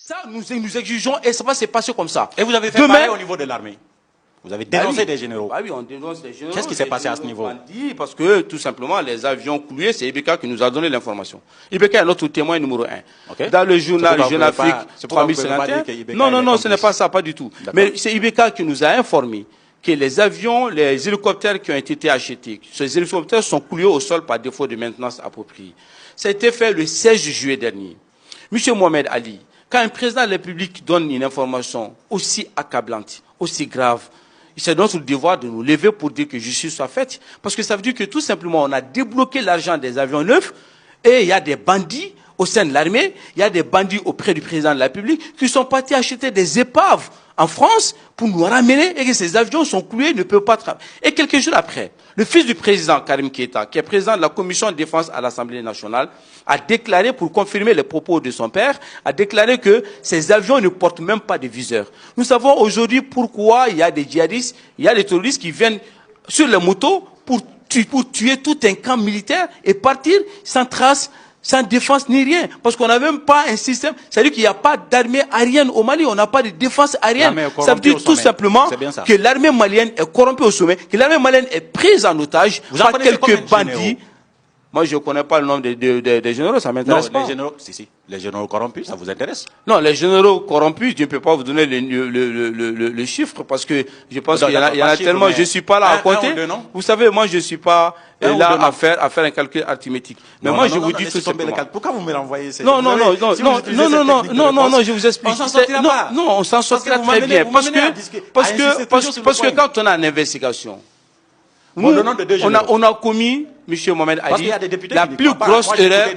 Ça, nous exigeons et ça va se passer comme ça. Et vous avez fait pareil au niveau de l'armée. Vous avez dénoncé des généraux. Ah oui, on dénonce des généraux. Qu'est-ce qui s'est passé à ce niveau? Parce que, tout simplement, les avions cloués, c'est Ibeka qui nous a donné l'information. Ibeka est notre témoin numéro 1. Okay. Dans le journal Jeune Afrique 3051. Non, ce n'est pas ça, pas du tout. Mais c'est Ibeka qui nous a informé que les avions, les hélicoptères qui ont été achetés, ces hélicoptères sont coulés au sol par défaut de maintenance appropriée. Ça a été fait le 16 juillet dernier. Monsieur Mohamed Ali, quand un président de la République donne une information aussi accablante, aussi grave, c'est notre devoir de nous lever pour dire que justice soit faite. Parce que ça veut dire que tout simplement, on a débloqué l'argent des avions neufs et il y a des bandits au sein de l'armée, il y a des bandits auprès du président de la République qui sont partis acheter des épaves en France pour nous ramener et que ces avions sont cloués, ne peuvent pas travailler. Et quelques jours après, le fils du président Karim Keïta, qui est président de la commission de défense à l'Assemblée nationale, a déclaré, pour confirmer les propos de son père, a déclaré que ces avions ne portent même pas de viseur. Nous savons aujourd'hui pourquoi il y a des djihadistes, il y a des terroristes qui viennent sur les motos pour tuer tout un camp militaire et partir sans trace, sans défense ni rien. Parce qu'on n'a même pas un système. C'est-à-dire qu'il n'y a pas d'armée aérienne au Mali. On n'a pas de défense aérienne. Ça veut dire tout simplement que l'armée malienne est corrompue au sommet, que l'armée malienne est prise en otage par quelques bandits. Moi, je ne connais pas le nom des généraux, ça ne m'intéresse pas. Les généraux, les généraux corrompus, ça vous intéresse? Non, les généraux corrompus, je ne peux pas vous donner le chiffre parce que je pense qu'il y en a tellement. Je ne suis pas là à compter. Vous savez, moi, je ne suis pas là à faire un calcul arithmétique. Mais moi, je vous dis tout simplement. Pourquoi vous me renvoyez ces non, je vous explique. On s'en sortira pas. Non, on s'en sortira très bien. Parce que quand on a une investigation, on a commis, M. Mohamed Ali, la plus grosse erreur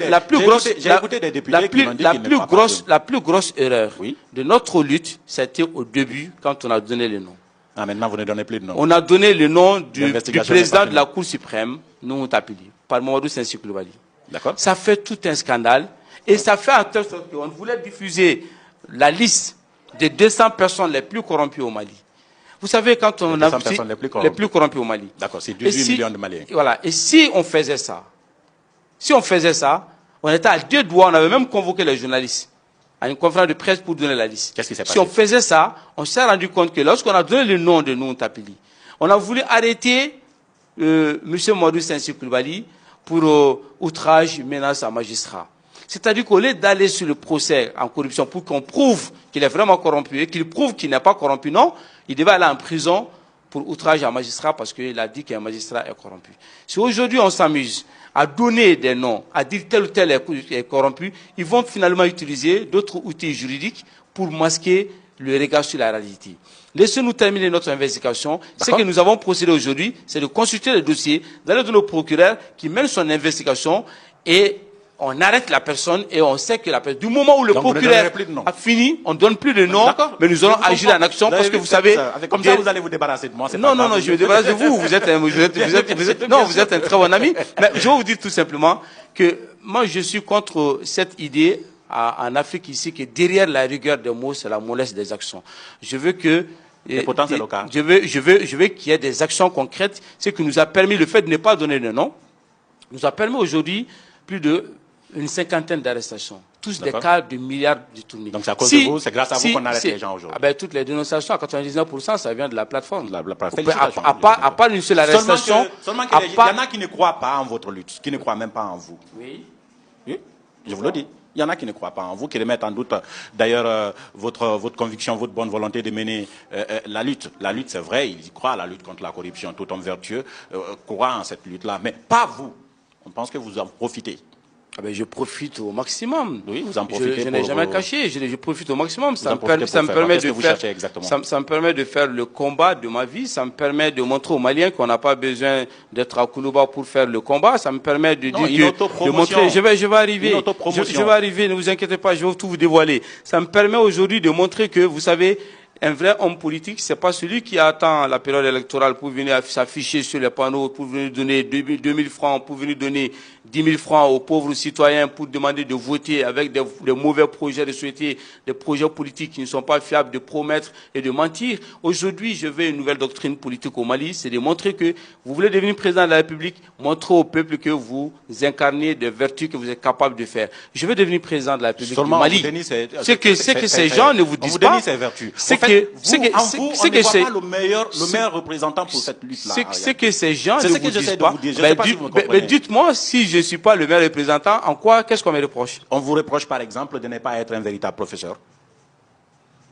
de notre lutte, c'était au début, quand on a donné le nom. Ah, maintenant, vous ne donnez plus de nom. On a donné le nom du président de la Cour suprême, Nouhou Tapili, par Mamadou Sensik Coulibaly. D'accord. Ça fait tout un scandale. Et ça fait en telle sorte qu'on voulait diffuser la liste des 200 personnes les plus corrompues au Mali. Vous savez, quand on a les plus corrompus au Mali. D'accord, c'est 18 millions de Maliens. Voilà. Et si on faisait ça, on était à 2 doigts, on avait même convoqué les journalistes à une conférence de presse pour donner la liste. Qu'est-ce qui s'est passé? Si on faisait ça, on s'est rendu compte que lorsqu'on a donné le nom de Nouhou Tapili, on a voulu arrêter M. Mamadou Sensik Coulibaly pour outrage, menace à magistrat. C'est-à-dire qu'au lieu d'aller sur le procès en corruption pour qu'on prouve qu'il est vraiment corrompu et qu'il prouve qu'il n'est pas corrompu, non, il devait aller en prison pour outrage à magistrat parce qu'il a dit qu'un magistrat est corrompu. Si aujourd'hui on s'amuse à donner des noms, à dire tel ou tel est corrompu, ils vont finalement utiliser d'autres outils juridiques pour masquer le regard sur la réalité. Laissez-nous terminer notre investigation. Ce que nous avons procédé aujourd'hui, c'est de consulter le dossier, d'aller donner au procureur qui mène son investigation et on arrête la personne et on sait que la personne, du moment où le procureur a fini, on ne donne plus de nom, mais nous allons agir en action parce que vous savez. Comme ça, vous allez vous débarrasser de moi. Non, je me débarrasse de vous. Vous êtes un très bon ami. Mais je vais vous dire tout simplement que moi, je suis contre cette idée en Afrique ici que derrière la rigueur des mots, c'est la mollesse des actions. Je veux que et pourtant, c'est le cas. Je veux qu'il y ait des actions concrètes. Ce qui nous a permis, le fait de ne pas donner de nom, nous a permis aujourd'hui plus d'une cinquantaine d'arrestations. Tous des cas de milliards de tournées. Donc c'est à cause de vous, c'est grâce à vous qu'on arrête les gens aujourd'hui. Toutes les dénonciations, à 99%, ça vient de la plateforme. À part une seule arrestation. Seulement qu'il y en a qui ne croient pas en votre lutte, qui ne croient même pas en vous. Oui. Oui, je vous le dis. Il y en a qui ne croient pas en vous, qui remettent en doute d'ailleurs votre conviction, votre bonne volonté de mener la lutte. La lutte, c'est vrai, ils y croient à la lutte contre la corruption. Tout homme vertueux croit en cette lutte-là, mais pas vous. On pense que vous en profitez. Je profite au maximum. Oui, vous en profitez. Je n'ai jamais caché, je profite au maximum. Ça me permet de faire le combat de ma vie. Ça me permet de montrer aux Maliens qu'on n'a pas besoin d'être à Koulouba pour faire le combat. Ça me permet de dire de montrer. Je vais arriver, ne vous inquiétez pas, je vais tout vous dévoiler. Ça me permet aujourd'hui de montrer que, vous savez, un vrai homme politique, c'est pas celui qui attend la période électorale pour venir s'afficher sur les panneaux, pour venir donner 2000 francs, pour venir donner 10 000 francs aux pauvres citoyens pour demander de voter avec des mauvais projets de société, des projets politiques qui ne sont pas fiables, de promettre et de mentir. Aujourd'hui, je veux une nouvelle doctrine politique au Mali, c'est de montrer que vous voulez devenir président de la République, montrer au peuple que vous incarnez des vertus que vous êtes capable de faire. Je veux devenir président de la République du Mali. C'est que ces gens ne vous disent pas. C'est que on ne voit pas le meilleur représentant pour cette lutte-là. C'est que ces gens ne vous disent pas. Mais dites-moi, si je ne suis pas le meilleur représentant, en quoi, qu'est-ce qu'on me reproche? On vous reproche par exemple de ne pas être un véritable professeur.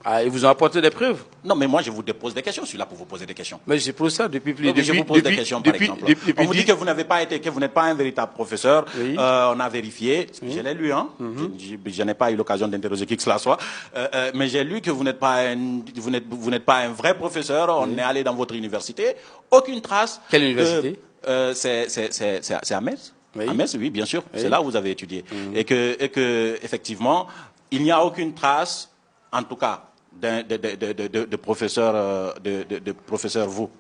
Ah, ils vous ont apporté des preuves? Non, mais moi je vous pose des questions. Je suis là pour vous poser des questions. Mais je pose ça depuis plus. Je vous pose des questions par exemple. On vous dit que vous n'avez pas été, que vous n'êtes pas un véritable professeur. Oui. On a vérifié. Je l'ai lu, hein. Je n'ai pas eu l'occasion d'interroger qui que cela soit. Mais j'ai lu que vous n'êtes pas un vrai professeur. On est allé dans votre université. Aucune trace. Quelle université? C'est à Metz. Oui. À Metz, oui, bien sûr. Oui. C'est là où vous avez étudié. Et que effectivement, il n'y a aucune trace, en tout cas, de professeur, de professeur vous.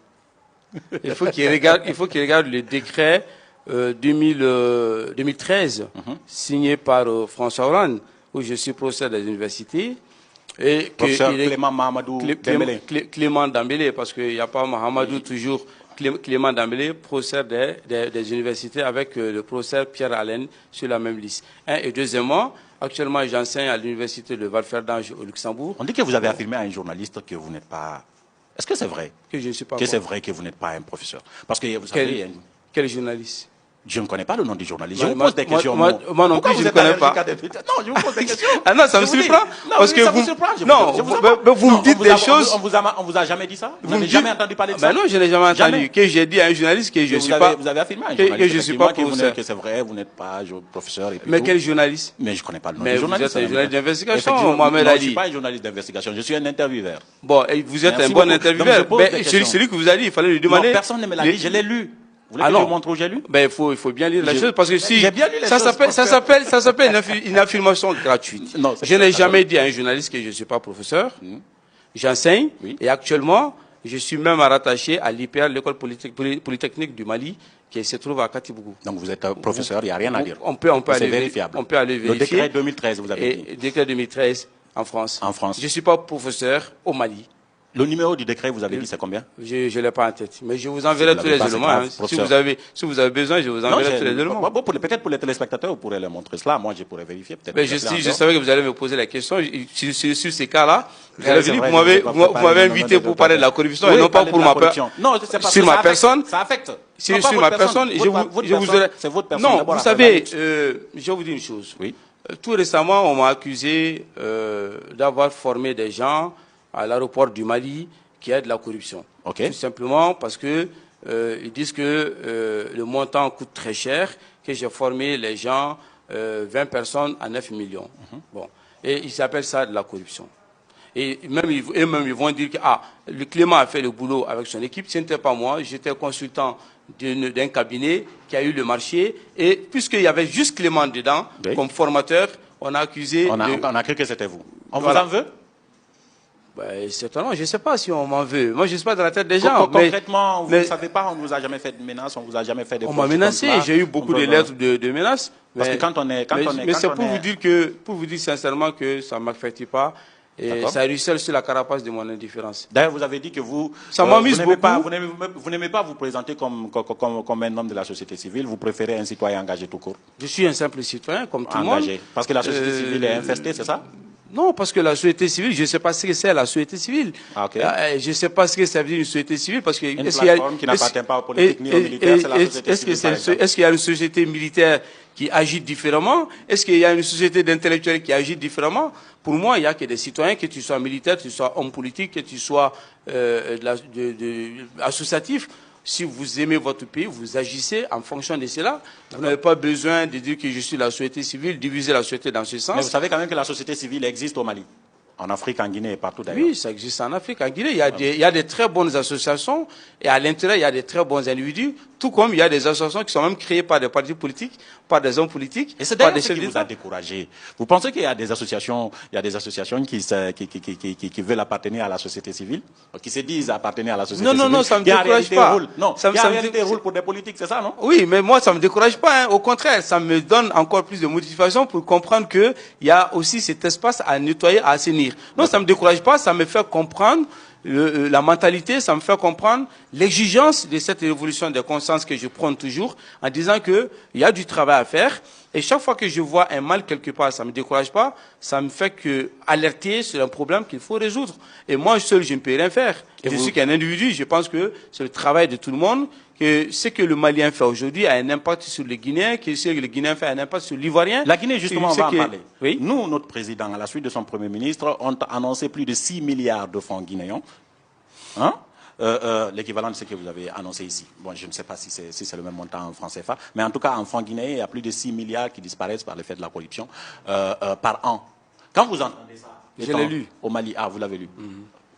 Il faut qu'il regarde le décret 2013 signé par François Hollande, où je suis professeur des universités. Et professeur Clément Mahamadou Dembélé. Clément Dembélé, parce qu'il n'y a pas Mahamadou toujours. Clément Dembélé, professeur des universités, avec le professeur Pierre Allen sur la même liste. Et deuxièmement, actuellement, j'enseigne à l'université de Val-Ferdange au Luxembourg. On dit que vous avez affirmé à un journaliste que vous n'êtes pas... Est-ce que c'est vrai? Que je ne suis pas... Que c'est vrai que vous n'êtes pas un professeur? Parce que vous savez... Quel journaliste? Je ne connais pas le nom du journaliste. Je vous pose des questions. Moi non plus, je ne connais pas. Non, je vous pose des questions. Ah non, ça me surprend. Parce que vous... Non, vous me dites des choses... On vous a jamais dit ça? Vous n'avez jamais entendu parler de ça? Non, je n'ai jamais entendu. Que j'ai dit à un journaliste que je ne suis pas... Vous avez affirmé à un journaliste que je ne suis pas professeur. Que c'est vrai, vous n'êtes pas professeur. Mais quel journaliste? Mais je ne connais pas le nom du journaliste. Mais vous êtes un journaliste d'investigation, Mohamed Ali. Je ne suis pas un journaliste d'investigation, je suis un intervieweur. Bon, vous êtes un bon intervieweur. Celui que vous avez dit, il fallait lui demander... Non, personne ne me l'a dit, je l'ai lu. Vous voulez que je vous montre où j'ai lu? Ben, il faut bien lire la chose, parce que si, j'ai bien lu ça s'appelle une affirmation gratuite. Non, je n'ai jamais dit à un journaliste que je ne suis pas professeur. J'enseigne, et actuellement, je suis même rattaché à l'IPR, l'école polytechnique du Mali, qui se trouve à Katibougou. Donc vous êtes professeur, il n'y a rien à dire. On peut aller vérifiable. On peut aller vérifier. Le décret 2013, vous avez dit. Le décret 2013 en France. En France. Je ne suis pas professeur au Mali. Le numéro du décret, vous avez dit, c'est combien? Je ne l'ai pas en tête. Mais je vous enverrai tous les éléments. Si vous avez besoin, je vous enverrai tous les éléments. Peut-être pour les téléspectateurs, vous pourrez leur montrer cela. Moi, je pourrais vérifier. Mais je savais que vous allez me poser la question. Sur ces cas-là, vous m'avez invité pour parler de la corruption et non pas pour ma personne. Non, c'est parce sur que ma personne. Ça affecte. Sur ma personne, je vous aurais... C'est votre personne. Non, vous savez, je vais vous dire une chose. Oui. Tout récemment, on m'a accusé d'avoir formé des gens à l'aéroport du Mali qui a de la corruption. Okay. Tout simplement parce que ils disent que le montant coûte très cher, que j'ai formé les gens, 20 personnes à 9 millions. Bon. Et ils s'appellent ça de la corruption. Et même ils vont dire que le Clément a fait le boulot avec son équipe. Ce n'était pas moi, j'étais consultant d'un cabinet qui a eu le marché. Et puisqu'il y avait juste Clément dedans, comme formateur, on a accusé... On a cru que c'était vous. On vous en veut? Certainement, je ne sais pas si on m'en veut. Moi, je ne suis pas dans la tête des gens. Concrètement, vous ne savez pas, on ne vous a jamais fait de menaces, on ne vous a jamais fait de... On m'a menacé, j'ai eu beaucoup de lettres de menaces. Parce que quand on est... Mais c'est pour vous dire sincèrement que ça ne m'affecte pas. Et ça ruisselle sur la carapace de mon indifférence. D'ailleurs, vous avez dit que vous... Ça m'amuse beaucoup. Vous n'aimez pas vous présenter comme un homme de la société civile, vous préférez un citoyen engagé tout court. Je suis un simple citoyen, comme tout le monde. Engagé. Parce que la société civile est infestée, c'est ça? Non, parce que la société civile, je ne sais pas ce que c'est la société civile. Je ne sais pas ce que ça veut dire une société civile. Parce que une plateforme qui n'appartient pas aux politiques ni aux militaires, c'est la société civile. Est-ce qu'il y a une société militaire qui agit différemment? Est-ce qu'il y a une société d'intellectuels qui agit différemment? Pour moi, il n'y a que des citoyens, que tu sois militaire, que tu sois homme politique, que tu sois associatif. Si vous aimez votre pays, vous agissez en fonction de cela. Vous n'avez pas besoin de dire que je suis la société civile, diviser la société dans ce sens. Mais vous savez quand même que la société civile existe au Mali, en Afrique, en Guinée et partout d'ailleurs. Oui, ça existe en Afrique, en Guinée. Il y a des très bonnes associations et à l'intérieur, il y a des très bons individus. Tout comme il y a des associations qui sont même créées par des partis politiques, par des hommes politiques. Et c'est d'ailleurs ce qui vous a découragé. Vous pensez qu'il y a des associations, qui veulent appartenir à la société civile, qui se disent appartenir à la société civile? Non, ça me décourage pas. Non, ça me roule pour des politiques, c'est ça, non? Oui, mais moi, ça me décourage pas. Hein. Au contraire, ça me donne encore plus de motivation pour comprendre que il y a aussi cet espace à nettoyer, à assainir. Non, ça me décourage pas. Ça me fait comprendre la mentalité, ça me fait comprendre l'exigence de cette évolution des consciences que je prends toujours en disant que il y a du travail à faire. Et chaque fois que je vois un mal quelque part, ça me décourage pas, ça me fait que alerter sur un problème qu'il faut résoudre. Et moi seul, je ne peux rien faire. Je suis qu'un individu, je pense que c'est le travail de tout le monde, que ce que le Malien fait aujourd'hui a un impact sur les Guinéens, que ce que le Guinéen fait a un impact sur l'Ivoirien. La Guinée, justement, on va en parler. Oui? Nous, notre président, à la suite de son Premier ministre, ont annoncé plus de 6 milliards de francs guinéens. Hein? L'équivalent de ce que vous avez annoncé ici. Bon, je ne sais pas si c'est le même montant en francs CFA, mais en tout cas, en francs guinéens, il y a plus de 6 milliards qui disparaissent par l'effet de la corruption par an. Quand vous entendez ça, je l'ai lu. Au Mali, vous l'avez lu.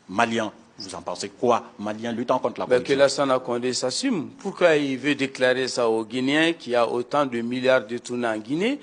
Malien, vous en pensez quoi? Malien luttant contre la corruption. Que Lassana Condé s'assume. Pourquoi il veut déclarer ça aux Guinéens qu'il y a autant de milliards détournés en Guinée?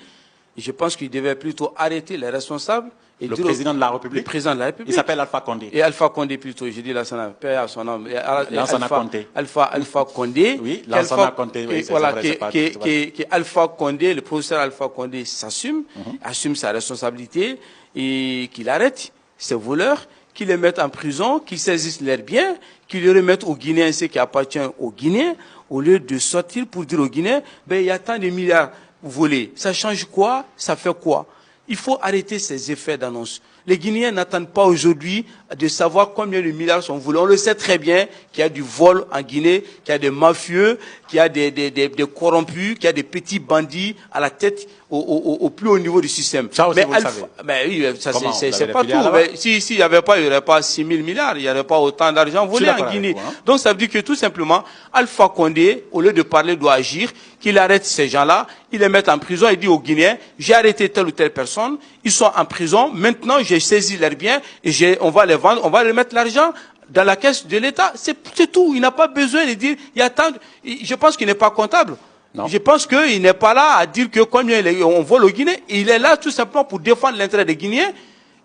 Je pense qu'il devait plutôt arrêter les responsables. Et le président de la République? Le président de la République. Il s'appelle Alpha Condé. Et Alpha Condé plutôt, je dis Lassana, père à son nom. Lansana Condé. Alpha Condé. Oui, Lansana Condé, oui, voilà, que Alpha Condé, le professeur Alpha Condé s'assume, assume sa responsabilité et qu'il arrête ces voleurs, qu'il les mette en prison, qu'ils saisissent leurs biens, qu'ils les remettent aux Guinéens ce qui appartient aux Guinéens, au lieu de sortir pour dire aux Guinéens, il y a tant de milliards volés. Ça change quoi? Ça fait quoi? Il faut arrêter ces effets d'annonce. Les Guinéens n'attendent pas aujourd'hui de savoir combien de milliards sont volés. On le sait très bien qu'il y a du vol en Guinée, qu'il y a des mafieux, qu'il y a des corrompus, qu'il y a des petits bandits à la tête au plus haut niveau du système. Ça aussi, vous le savez. Oui, ça c'est pas tout. S'il n'y avait pas, il n'y aurait pas 6 000 milliards, il n'y aurait pas autant d'argent volé en Guinée. Donc ça veut dire que tout simplement, Alpha Condé, au lieu de parler, doit agir, qu'il arrête ces gens-là, il les met en prison, il dit aux Guinéens, j'ai arrêté telle ou telle personne, ils sont en prison, maintenant j'ai saisi leurs biens, et on va les vendre, on va les mettre l'argent dans la caisse de l'État, c'est tout. Il n'a pas besoin de dire, il y a tant, je pense qu'il n'est pas comptable. Non. Je pense qu'il n'est pas là à dire que combien on vole au Guinée. Il est là tout simplement pour défendre l'intérêt des Guinéens.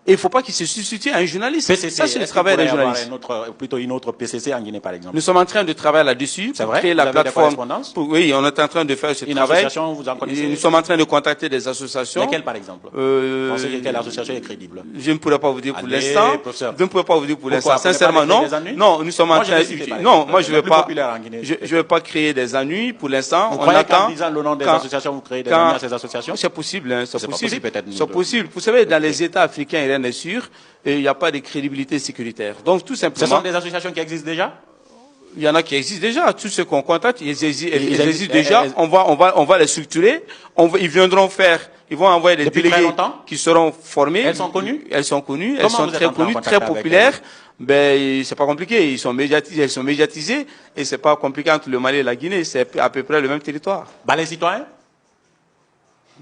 Et il ne faut pas qu'il se substitue à un journaliste. PCC, ça, c'est le travail d'un journaliste. Plutôt une autre PCC en Guinée, par exemple. Nous sommes en train de travailler là-dessus. C'est vrai? Créer la plateforme. Oui, on est en train de faire ce travail. Association, vous en connaissez? Nous sommes en train de contacter des associations. Lesquelles, par exemple? Vous pensez que quelle association est crédible? Je ne pourrais pas vous dire pour l'instant. Je ne pourrais pas vous dire pour l'instant. Pourquoi? Sincèrement, non. Non, nous sommes en train de... Non, moi, je ne vais pas. Je vais pas créer des ennuis pour l'instant. On attend. En disant le nom des associations, vous créez des ennuis à ces associations? C'est possible, hein. C'est possible. Peut-être. C'est possible. Vous savez, dans les États africains, rien n'est sûr. Et il n'y a pas de crédibilité sécuritaire. Donc, tout simplement. Ce sont des associations qui existent déjà? Il y en a qui existent déjà. Tous ceux qu'on contacte, ils existent déjà. On va les structurer. Ils viendront faire, ils vont envoyer des délégués qui seront formés. Elles sont connues? Elles sont connues. Elles sont très connues, très populaires. C'est pas compliqué. Ils sont médiatisés, elles sont médiatisées. Et c'est pas compliqué entre le Mali et la Guinée. C'est à peu près le même territoire. Balai citoyen?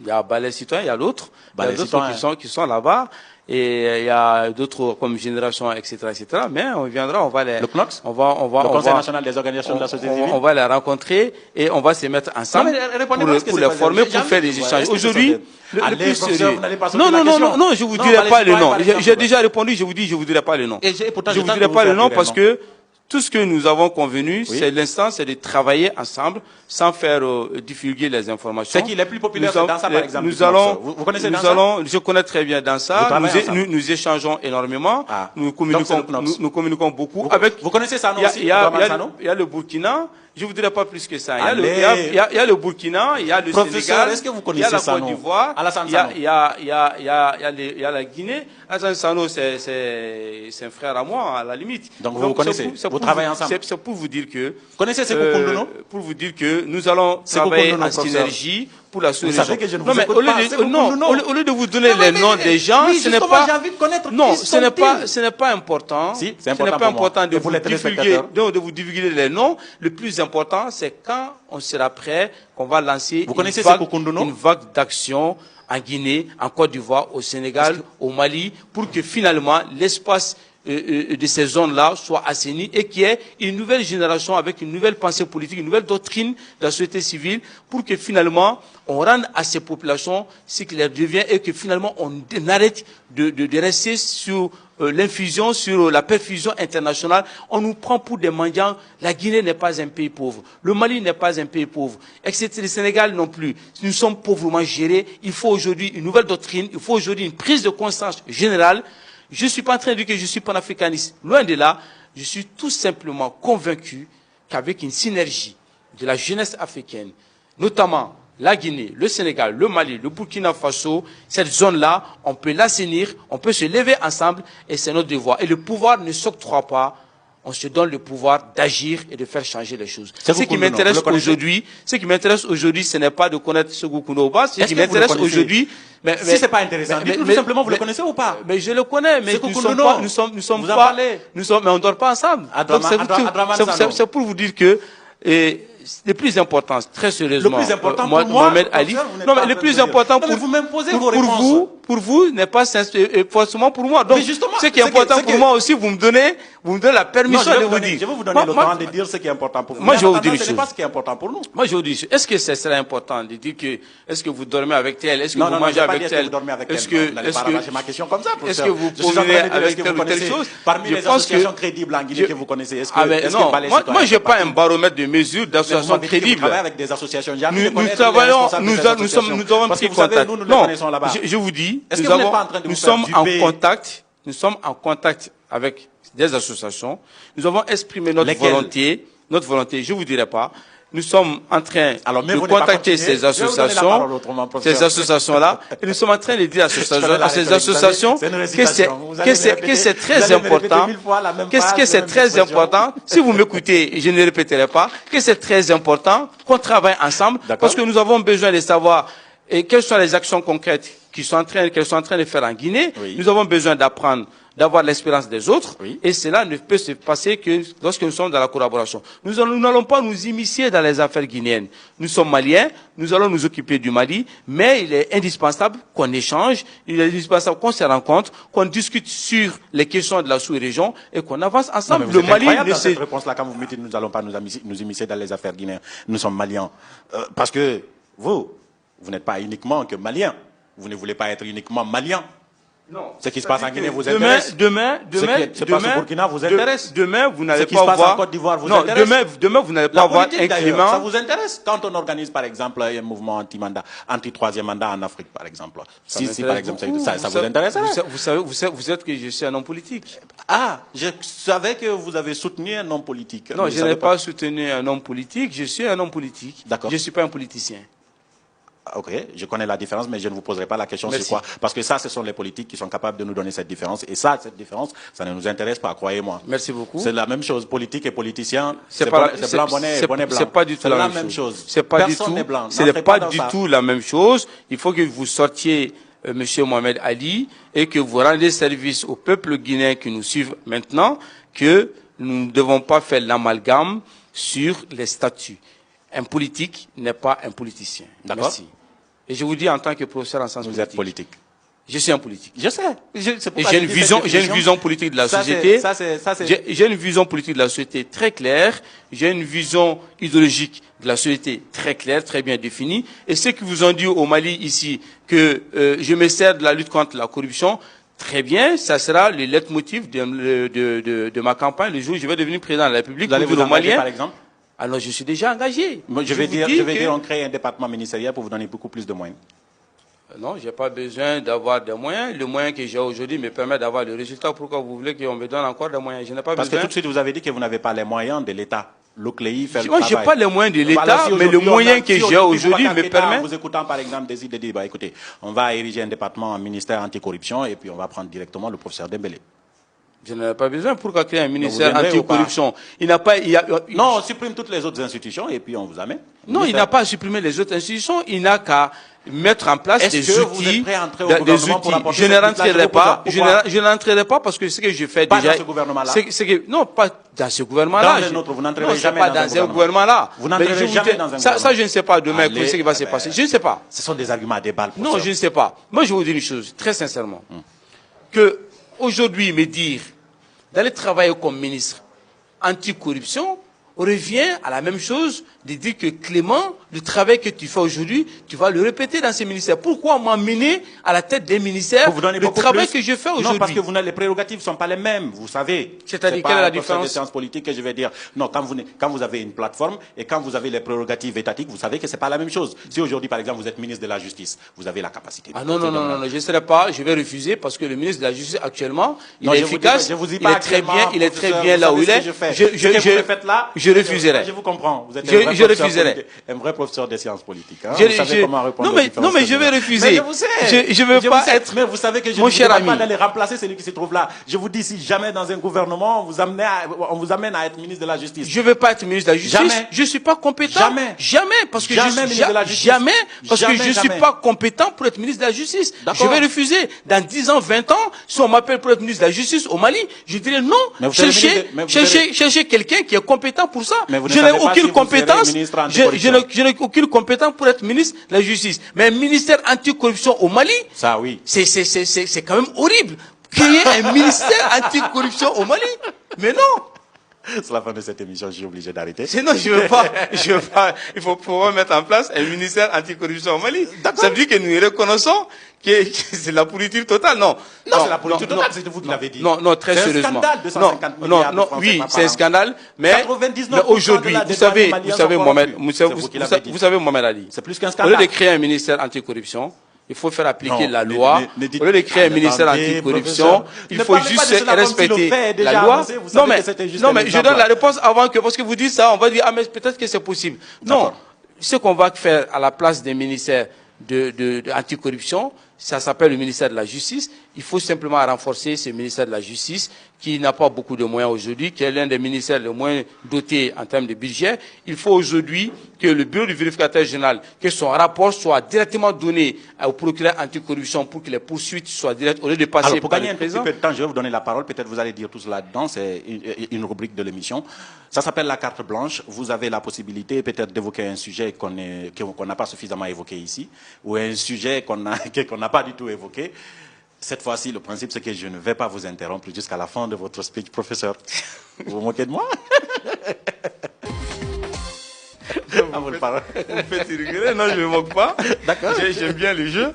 Il y a Balai citoyen, il y a d'autres. Il y a d'autres qui sont là-bas. Et il y a d'autres comme Génération, etc., etc. Mais on viendra, on va les... Le CNOX? Le Conseil national des organisations de la société civile? On va les rencontrer et on va se mettre ensemble pour les former, pour faire des échanges. Aujourd'hui, le plus sérieux... Non, je vous dirai pas le nom. J'ai déjà répondu, je vous dirai pas le nom. Je vous dirai pas le nom parce que tout ce que nous avons convenu, c'est l'instant, c'est de travailler ensemble, sans faire divulguer les informations. C'est qui les plus populaires dans ça, par exemple? Vous connaissez Dansa? Je connais très bien Dansa. Nous échangeons énormément. Nous communiquons beaucoup. Vous connaissez ça aussi? Il y a le Burkina. Je vous dirai pas plus que ça. Il y a le Burkina, il y a le Sénégal, est-ce que vous il y a connaissez la Côte d'Ivoire, il y a la Guinée. Alassane Sano, c'est un frère à moi, à la limite. Donc vous connaissez, vous travaillez ensemble. C'est pour vous dire que... Vous connaissez Sékou Koundono? Pour vous dire que nous allons travailler en synergie pour la solution. Vous savez que je ne vous écoute pas. Au lieu de vous donner les noms des gens, ce n'est pas... j'ai envie de connaître ce n'est pas important. Si, ce n'est pas important de vous divulguer les noms. Le plus important, c'est quand on sera prêt, qu'on va lancer une vague d'action en Guinée, en Côte d'Ivoire, au Sénégal, au Mali, pour que finalement l'espace de ces zones-là soit assainie et qu'il y ait une nouvelle génération avec une nouvelle pensée politique, une nouvelle doctrine de la société civile pour que finalement on rende à ces populations ce qui leur devient et que finalement on arrête de rester sur l'infusion, sur la perfusion internationale. On nous prend pour des mendiants. La Guinée n'est pas un pays pauvre. Le Mali n'est pas un pays pauvre. Etc. Le Sénégal non plus. Nous sommes pauvrement gérés. Il faut aujourd'hui une nouvelle doctrine. Il faut aujourd'hui une prise de conscience générale. Je ne suis pas en train de dire que je suis panafricaniste. Loin de là, je suis tout simplement convaincu qu'avec une synergie de la jeunesse africaine, notamment la Guinée, le Sénégal, le Mali, le Burkina Faso, cette zone-là, on peut l'assainir, on peut se lever ensemble et c'est notre devoir. Et le pouvoir ne s'octroie pas, on se donne le pouvoir d'agir et de faire changer les choses. Ce qui m'intéresse aujourd'hui, ce n'est pas de connaître ce Goukounouba, ce qui m'intéresse aujourd'hui, si c'est pas intéressant, dites-nous tout simplement, vous le connaissez ou pas? Mais je le connais, mais nous sommes pas, mais on dort pas ensemble. C'est pour vous dire que, le plus important, très sérieusement, le plus important pour Mohamed Ali. Non, mais le plus important pour vous n'est pas forcément pour moi. Donc, ce qui est important pour moi aussi, vous me donnez la permission de vous dire. Je vais vous donner le temps de dire ce qui est important pour vous. Moi, je vais vous dire une chose. Ce n'est pas ce qui est important pour nous. Moi, je vais vous dire, est-ce que ce serait important de dire que, est-ce que vous dormez avec tel, est-ce que vous mangez avec tel, est-ce que, ma question comme ça, est-ce que vous promenez avec telle ou telle chose? Parmi les associations crédibles en Guinée que vous connaissez, est-ce que, non, moi, j'ai pas un baromètre de mesures d'associations crédibles. Vous travaillez avec des associations. Nous travaillons, nous avons pris contact. Non, je vous dis, nous sommes en contact avec des associations. Nous avons exprimé notre volonté, je vous dirai pas. Nous sommes en train de contacter ces associations-là, et nous sommes en train de dire à ces associations que c'est très important, que c'est très important, si vous m'écoutez, je ne le répéterai pas, que c'est très important qu'on travaille ensemble, parce que nous avons besoin de savoir quelles sont les actions concrètes qu'elles sont en train de faire en Guinée. Oui. Nous avons besoin d'apprendre, d'avoir l'expérience des autres, oui. Et cela ne peut se passer que lorsque nous sommes dans la collaboration. Nous n'allons pas nous immiscer dans les affaires guinéennes. Nous sommes maliens, nous allons nous occuper du Mali, mais il est indispensable qu'on échange, il est indispensable qu'on se rencontre, qu'on discute sur les questions de la sous-région et qu'on avance ensemble. Le Mali, dans cette réponse-là, quand vous me dites nous n'allons pas nous immiscer dans les affaires guinéennes, nous sommes maliens. Parce que vous n'êtes pas uniquement que malien. Vous ne voulez pas être uniquement malien. Non. Ce qui se passe en Guinée vous intéresse. Demain, ce qui se passe au Burkina vous intéresse. Demain, vous n'allez pas voir. Ce qui se passe en Côte d'Ivoire vous intéresse. Demain, vous n'allez pas voir un climat. Ça vous intéresse quand on organise, par exemple, un mouvement anti-troisième mandat en Afrique, par exemple. Si par exemple, ça vous intéresse. Vous savez que je suis un homme politique. Ah, je savais que vous avez soutenu un homme politique. Non, je n'ai pas soutenu un homme politique. Je suis un homme politique. D'accord. Je ne suis pas un politicien. Ok, je connais la différence, mais je ne vous poserai pas la question sur quoi. Parce que ça, ce sont les politiques qui sont capables de nous donner cette différence. Et ça, cette différence, ça ne nous intéresse pas, croyez-moi. Merci beaucoup. C'est la même chose, politique et politicien. C'est blanc, bonnet, bonnet blanc. C'est pas du tout la même chose. C'est pas du tout. Ce n'est pas du tout la même chose. Il faut que vous sortiez, Monsieur Mohamed Ali, et que vous rendiez service au peuple guinéen qui nous suivent maintenant, que nous ne devons pas faire l'amalgame sur les statuts. Un politique n'est pas un politicien. D'accord. Merci. Et je vous dis en tant que professeur en sciences politiques. Vous êtes politique. Je suis un politique. Je sais. J'ai une vision politique de la société. J'ai une vision politique de la société très claire. J'ai une vision idéologique de la société très claire, très bien définie. Et ceux qui vous ont dit au Mali ici que je me sers de la lutte contre la corruption, très bien, ça sera le leitmotiv de ma campagne le jour où je vais devenir président de la République. Vous allez vous engager, par exemple? Alors, je suis déjà engagé. Moi, je vais dire, on crée un département ministériel pour vous donner beaucoup plus de moyens. Non, je n'ai pas besoin d'avoir des moyens. Le moyen que j'ai aujourd'hui me permet d'avoir le résultat. Pourquoi vous voulez qu'on me donne encore des moyens? Je n'ai pas besoin. Parce que tout de suite, vous avez dit que vous n'avez pas les moyens de l'État. L'OCLEI fait le travail. Moi, je n'ai pas les moyens de l'État, mais le moyen que j'ai aujourd'hui me permet... En vous écoutant, par exemple, décide de dire, écoutez, on va ériger un département, un ministère anticorruption, et puis on va prendre directement le professeur Dembélé. Je n'en ai pas besoin. Pourquoi créer un ministère anti-corruption? Non, on supprime toutes les autres institutions et puis on vous amène. Non, il n'a pas à supprimer les autres institutions. Il n'a qu'à mettre en place des outils. Je ne rentrerai pas parce que ce que je fais déjà. Pas dans ce gouvernement-là. Non, pas dans ce gouvernement-là. Dans un autre, vous n'entrerez jamais dans un gouvernement-là. Vous n'entrerez jamais dans un gouvernement. Ça, je ne sais pas demain ce qui va se passer. Je ne sais pas. Ce sont des arguments à débat. Non, je ne sais pas. Moi, je vais vous dire une chose, très sincèrement. Que aujourd'hui, me dire d'aller travailler comme ministre anticorruption revient à la même chose de dire que Clément, le travail que tu fais aujourd'hui, tu vas le répéter dans ces ministères. Pourquoi m'emmener à la tête des ministères le travail que je fais aujourd'hui? Non, parce que les prérogatives ne sont pas les mêmes, vous savez. C'est-à-dire, quelle est la différence? Des sciences politiques que je vais dire. Non, quand vous avez une plateforme et quand vous avez les prérogatives étatiques, vous savez que c'est pas la même chose. Si aujourd'hui, par exemple, vous êtes ministre de la Justice, vous avez la capacité. Ah non, je ne serai pas, je vais refuser parce que le ministre de la Justice actuellement, il est efficace, il est très bien là où il est. Je refuserai. Je vous comprends. Vous êtes je refuserai. Un vrai professeur des sciences politiques. Hein. Vous savez comment répondre non, mais je vais refuser. Mais je vous sais. Je veux pas être. Mais vous savez que je mon ne cher vais ami. pas d'aller remplacer celui qui se trouve là. Je vous dis, si jamais dans un gouvernement, on vous amène à être ministre de la Justice. Je ne veux pas être ministre de la Justice. Jamais. Je ne suis pas compétent. Jamais. Parce que je ne suis pas compétent pour être ministre de la Justice. Je vais refuser. Dans 10 ans, 20 ans, si on m'appelle pour être ministre de la Justice au Mali, je dirais non. Cherchez quelqu'un qui est compétent pour ça. Je n'ai aucune compétence. Je n'ai aucune compétence pour être ministre de la Justice. Mais un ministère anticorruption au Mali, ça oui. C'est quand même horrible. Créer un ministère anticorruption au Mali. Mais non. C'est la fin de cette émission, je suis obligé d'arrêter. Sinon, je veux pas. Il faut pouvoir mettre en place un ministère anticorruption au Mali. Ça veut dire que nous reconnaissons que c'est la pourriture totale. Non, c'est la pourriture totale, c'est vous qui l'avez dit. Non, très sérieusement. C'est un scandale, 250 milliards de francs. Oui, c'est un scandale, mais aujourd'hui, vous savez, Mohamed Ali. C'est plus qu'un scandale. Au lieu de créer un ministère anticorruption, il faut faire appliquer la loi. Au lieu de créer un ministère anticorruption, il faut juste respecter la loi. Non, mais je donne la réponse avant que, parce que vous dites ça, on va dire, ah, mais peut-être que c'est possible. Non. Ce qu'on va faire à la place des ministères anticorruption, ça s'appelle le ministère de la Justice. Il faut simplement renforcer ce ministère de la Justice qui n'a pas beaucoup de moyens aujourd'hui, qui est l'un des ministères les moins dotés en termes de budget. Il faut aujourd'hui que le bureau du vérificateur général, que son rapport soit directement donné au procureur anticorruption pour que les poursuites soient directes au lieu de passer pour gagner un petit peu de temps, je vais vous donner la parole. Peut-être vous allez dire tout cela dedans. C'est une rubrique de l'émission. Ça s'appelle la carte blanche. Vous avez la possibilité peut-être d'évoquer un sujet qu'on n'a pas suffisamment évoqué ici, ou un sujet qu'on n'a pas du tout évoqué. Cette fois-ci, le principe, c'est que je ne vais pas vous interrompre jusqu'à la fin de votre speech, professeur. Vous vous moquez de moi? Vous me faites rigoler. Non, je ne me moque pas. D'accord. J'aime bien le jeu.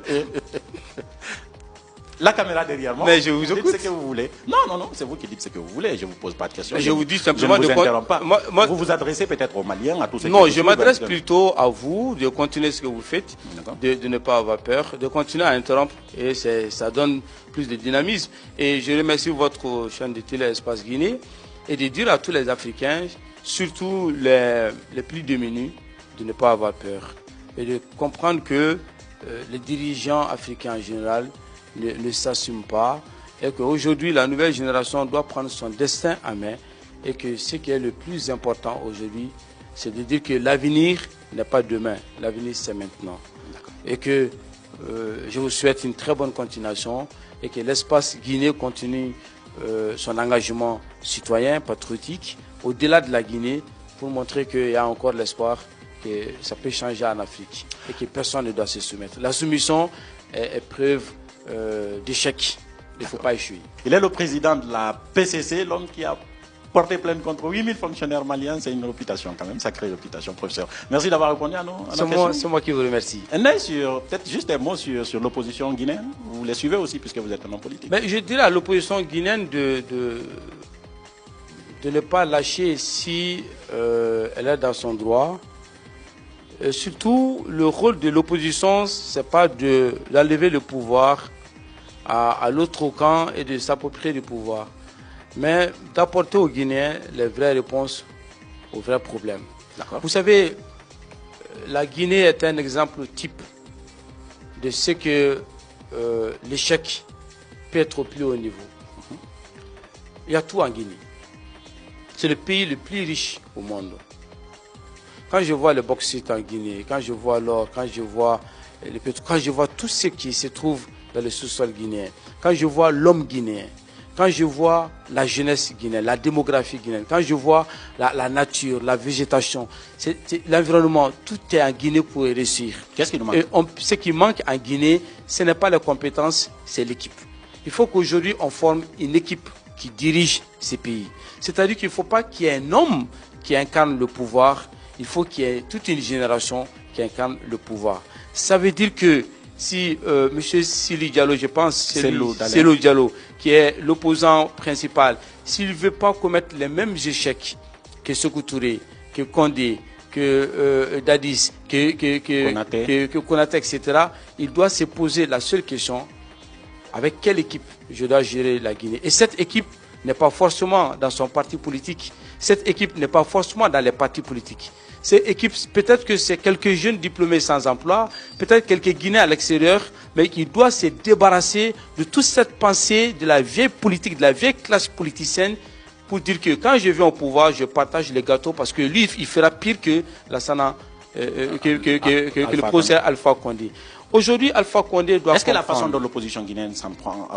La caméra derrière moi. Mais je vous écoute. Dites ce que vous voulez. Non, c'est vous qui dites ce que vous voulez. Je ne vous pose pas de questions. Je vous dis simplement je ne vous interromps pas. Vous vous adressez peut-être aux Maliens, à tous ceux qui... Non, je m'adresse plutôt à vous de continuer ce que vous faites, de ne pas avoir peur, de continuer à interrompre. Et ça donne plus de dynamisme. Et je remercie votre chaîne de télé Espace Guinée et de dire à tous les Africains, surtout les plus démunis, de ne pas avoir peur. Et de comprendre que les dirigeants africains en général ne s'assument pas et qu'aujourd'hui la nouvelle génération doit prendre son destin en main et que ce qui est le plus important aujourd'hui, c'est de dire que l'avenir n'est pas demain, l'avenir c'est maintenant. Et que je vous souhaite une très bonne continuation et que l'espace Guinée continue son engagement citoyen, patriotique, au-delà de la Guinée, pour montrer qu'il y a encore l'espoir que ça peut changer en Afrique et que personne ne doit se soumettre. La soumission est preuve d'échec. Il ne faut pas échouer. Il est le président de la PCC, l'homme qui a porté plainte contre 8000 fonctionnaires maliens. C'est une réputation quand même, sacrée réputation, professeur. Merci d'avoir répondu à nos questions. C'est moi qui vous remercie. Peut-être juste un mot sur l'opposition guinéenne. Vous les suivez aussi puisque vous êtes un homme politique. Mais je dirais à l'opposition guinéenne de ne pas lâcher si elle est dans son droit. Et surtout, le rôle de l'opposition, ce n'est pas d'enlever le pouvoir à l'autre camp et de s'approprier du pouvoir, mais d'apporter aux Guinéens les vraies réponses aux vrais problèmes. Vous savez, la Guinée est un exemple type de ce que l'échec peut être au plus haut niveau. Il y a tout en Guinée. C'est le pays le plus riche au monde. Quand je vois le bauxite en Guinée, quand je vois l'or, quand je vois le pétrole, quand je vois tout ce qui se trouve dans le sous-sol guinéen, quand je vois l'homme guinéen, quand je vois la jeunesse guinéenne, la démographie guinéenne, quand je vois la nature, la végétation, l'environnement, tout est en Guinée pour réussir. Qu'est-ce qui nous manque? Ce qui manque en Guinée, ce n'est pas les compétences, c'est l'équipe. Il faut qu'aujourd'hui on forme une équipe qui dirigent ces pays. C'est-à-dire qu'il ne faut pas qu'il y ait un homme qui incarne le pouvoir, il faut qu'il y ait toute une génération qui incarne le pouvoir. Ça veut dire que si M. Sili Diallo, je pense, Cellou Diallo, qui est l'opposant principal, s'il ne veut pas commettre les mêmes échecs que Sékou Touré, que Condé, que Dadis, que Konaté, etc., il doit se poser la seule question, avec quelle équipe je dois gérer la Guinée. Et cette équipe n'est pas forcément dans son parti politique. Cette équipe n'est pas forcément dans les partis politiques. Cette équipe, peut-être que c'est quelques jeunes diplômés sans emploi, peut-être quelques Guinéens à l'extérieur, mais il doit se débarrasser de toute cette pensée de la vieille politique, de la vieille classe politicienne, pour dire que quand je viens au pouvoir, je partage les gâteaux, parce que lui, il fera pire que Lassana, que le procès Alpha Condé. Aujourd'hui, Alpha Condé doit... Est-ce que la façon dont l'opposition guinéenne s'en prend,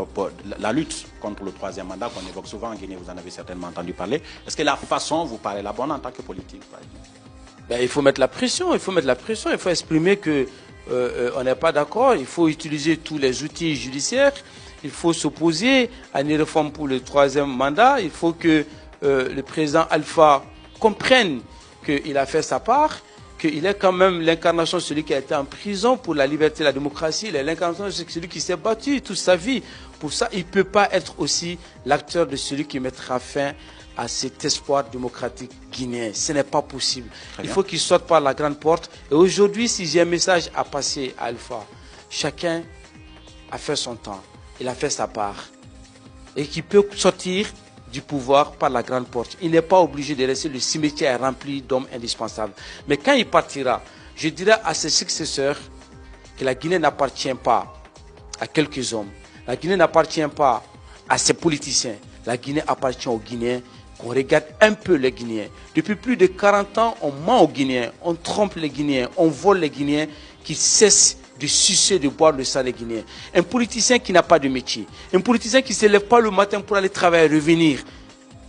la lutte contre le troisième mandat qu'on évoque souvent en Guinée, vous en avez certainement entendu parler, est-ce que la façon vous paraît la bonne en tant que politique, par exemple? Ben, il faut mettre la pression, il faut exprimer que on n'est pas d'accord, il faut utiliser tous les outils judiciaires, il faut s'opposer à une réforme pour le troisième mandat, il faut que le président Alpha comprenne qu'il a fait sa part, qu'il est quand même l'incarnation de celui qui a été en prison pour la liberté et la démocratie, il est l'incarnation de celui qui s'est battu toute sa vie. Pour ça, il ne peut pas être aussi l'acteur de celui qui mettra fin à cet espoir démocratique guinéen. Ce n'est pas possible. Il faut qu'il sorte par la grande porte. Et aujourd'hui, si j'ai un message à passer à Alpha, chacun a fait son temps, il a fait sa part. Et qu'il peut sortir du pouvoir par la grande porte. Il n'est pas obligé de laisser le cimetière rempli d'hommes indispensables. Mais quand il partira, je dirai à ses successeurs que la Guinée n'appartient pas à quelques hommes. La Guinée n'appartient pas à ses politiciens. La Guinée appartient aux Guinéens. Qu'on regarde un peu les Guinéens. Depuis plus de 40 ans, on ment aux Guinéens, on trompe les Guinéens, on vole les Guinéens, qui cessent de sucer, de boire le sang des Guinéens. Un politicien qui n'a pas de métier, un politicien qui ne se lève pas le matin pour aller travailler et revenir,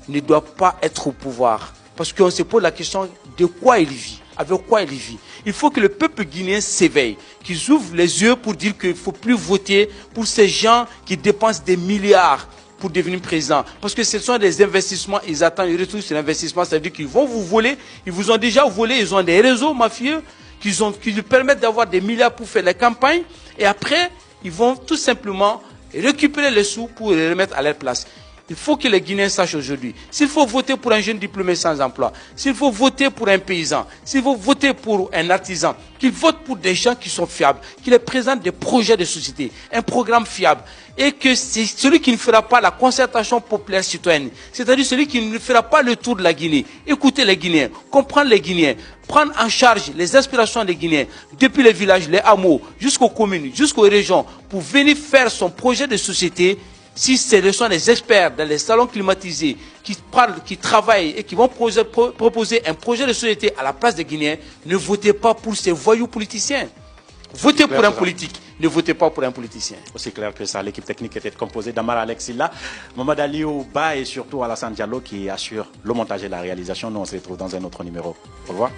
ne doit pas être au pouvoir. Parce qu'on se pose la question de quoi il vit, avec quoi il vit. Il faut que le peuple guinéen s'éveille, qu'ils ouvrent les yeux pour dire qu'il ne faut plus voter pour ces gens qui dépensent des milliards pour devenir président. Parce que ce sont des investissements, ils attendent, ils retournent sur l'investissement, ça veut dire qu'ils vont vous voler, ils vous ont déjà volé, ils ont des réseaux mafieux qui lui permettent d'avoir des milliards pour faire les campagnes, et après, ils vont tout simplement récupérer les sous pour les remettre à leur place. Il faut que les Guinéens sachent aujourd'hui, s'il faut voter pour un jeune diplômé sans emploi, s'il faut voter pour un paysan, s'il faut voter pour un artisan, qu'ils votent pour des gens qui sont fiables, qui les présentent des projets de société, un programme fiable, et que c'est celui qui ne fera pas la concertation populaire citoyenne, c'est-à-dire celui qui ne fera pas le tour de la Guinée, écouter les Guinéens, comprendre les Guinéens, prendre en charge les aspirations des Guinéens, depuis les villages, les hameaux, jusqu'aux communes, jusqu'aux régions, pour venir faire son projet de société. Si ce sont des experts dans les salons climatisés qui parlent, qui travaillent et qui vont proposer un projet de société à la place des Guinéens, ne votez pas pour ces voyous politiciens. Votez pour un politique, ne votez pas pour un politicien. Aussi clair que ça, l'équipe technique était composée d'Amar Alexilla, Mohamed Aliou Ba et surtout Alassane Diallo qui assure le montage et la réalisation. Nous on se retrouve dans un autre numéro. Au revoir.